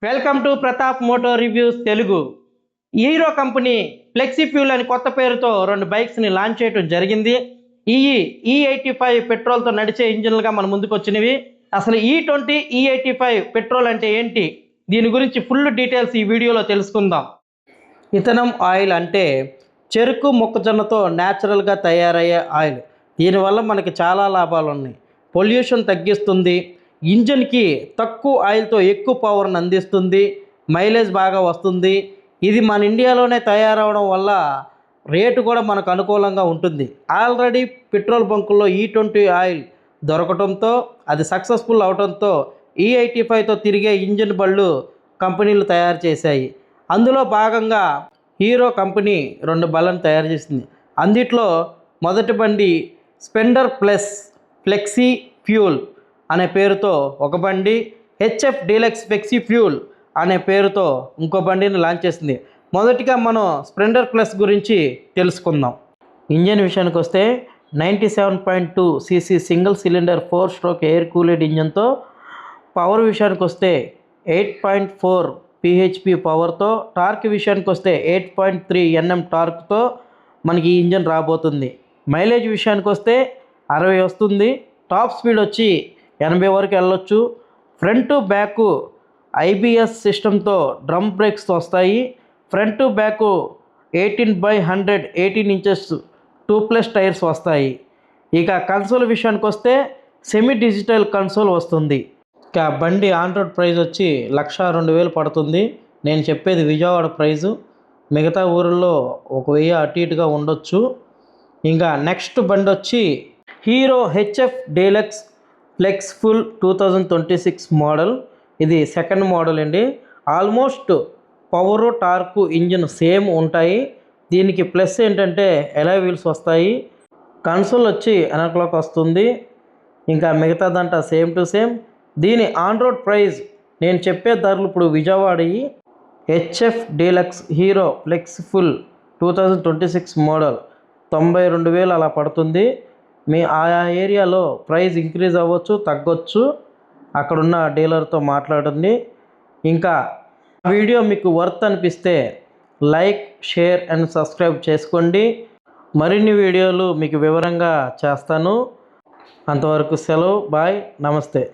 Welcome to Pratap moto reviews Telugu. Hero company flexi fuel అని కొత్త పేరుతో రెండు బైక్స్ని లాంచ్ చేయడం జరిగింది. ఈ E85 పెట్రోల్తో నడిచే ఇంజిన్లుగా మన ముందుకు వచ్చినవి. అసలు E20 E85 పెట్రోల్ అంటే ఏంటి, దీని గురించి ఫుల్ డీటెయిల్స్ ఈ వీడియోలో తెలుసుకుందాం. ఇథనాల్ ఆయిల్ అంటే చెరుకు మొక్కజొన్నతో న్యాచురల్గా తయారయ్యే ఆయిల్. దీనివల్ల మనకి చాలా లాభాలు ఉన్నాయి. పొల్యూషన్ తగ్గిస్తుంది, ఇంజన్కి తక్కువ ఆయిల్తో ఎక్కువ పవర్ని అందిస్తుంది, మైలేజ్ బాగా వస్తుంది. ఇది మన ఇండియాలోనే తయారవడం వల్ల రేటు కూడా మనకు అనుకూలంగా ఉంటుంది. ఆల్రెడీ పెట్రోల్ బంకుల్లో E20 ఆయిల్ దొరకడంతో అది సక్సెస్ఫుల్ అవడంతో E85తో తిరిగే ఇంజిన్ బళ్ళు కంపెనీలు తయారు చేశాయి. అందులో భాగంగా హీరో కంపెనీ రెండు బళ్ళను తయారు చేసింది. అందుట్లో మొదటి బండి స్ప్లెండర్ ప్లస్ ఫ్లెక్సీ ఫ్యూల్ అనే పేరుతో ఒక బండి, HF డీలక్స్ ఫ్లెక్సీ ఫ్యూల్ అనే పేరుతో ఇంకో బండిని లాంచ్ చేసింది. మొదటిగా మనం స్ప్లెండర్ ప్లస్ గురించి తెలుసుకుందాం. ఇంజన్ విషయానికి వస్తే 97.2 cc single cylinder 4 stroke air cooled ఇంజన్తో, పవర్ విషయానికి వస్తే 8.4 PHP పవర్తో, టార్క్ విషయానికి వస్తే 8.3 Nm టార్క్తో మనకి ఈ ఇంజన్ రాబోతుంది. మైలేజ్ విషయానికి వస్తే 60 వస్తుంది. టాప్ స్పీడ్ వచ్చి 80 వరకు వెళ్ళొచ్చు. ఫ్రంట్ బ్యాక్ IBS సిస్టంతో డ్రమ్ బ్రేక్స్ వస్తాయి. ఫ్రంట్ బ్యాక్ 18/100 18 ఇంచెస్ 2+ టైర్స్ వస్తాయి. ఇక కన్సోల్ విషయానికి వస్తే సెమీ డిజిటల్ కన్సోల్ వస్తుంది. ఇక బండి ఆన్ రోడ్ ప్రైస్ వచ్చి 1,02,000 పడుతుంది. నేను చెప్పేది విజయవాడ ప్రైజు, మిగతా ఊళ్ళో 1,000 అటు ఇటుగా ఉండొచ్చు. ఇంకా నెక్స్ట్ బండి వచ్చి Hero HF deluxe flex fuel 2026 model. ఇది సెకండ్ మోడల్ అండి. Almost power torque engine same ఉంటాయి. దీనికి ప్లస్ ఏంటంటే ఎలాయ్ వీల్స్ వస్తాయి. కన్సోల్ వచ్చి వెనకలోకి వస్తుంది. ఇంకా మిగతాదంతా సేమ్ టు సేమ్. దీని ఆన్ రోడ్ ప్రైస్ నేను చెప్పే ధరలు ఇప్పుడు Vijayawada HF deluxe Hero flex fuel 2026 model 92,000 అలా పడుతుంది. మీ ఆయా ఏరియాలో ప్రైస్ ఇంక్రీజ్ అవ్వచ్చు, తగ్గొచ్చు. అక్కడున్న డీలర్తో మాట్లాడండి. ఇంకా వీడియో మీకు వర్త్ అనిపిస్తే లైక్, షేర్ అండ్ సబ్స్క్రైబ్ చేసుకోండి. మరిన్ని వీడియోలు మీకు వివరంగా చేస్తాను. అంతవరకు సెలవు, బాయ్, నమస్తే.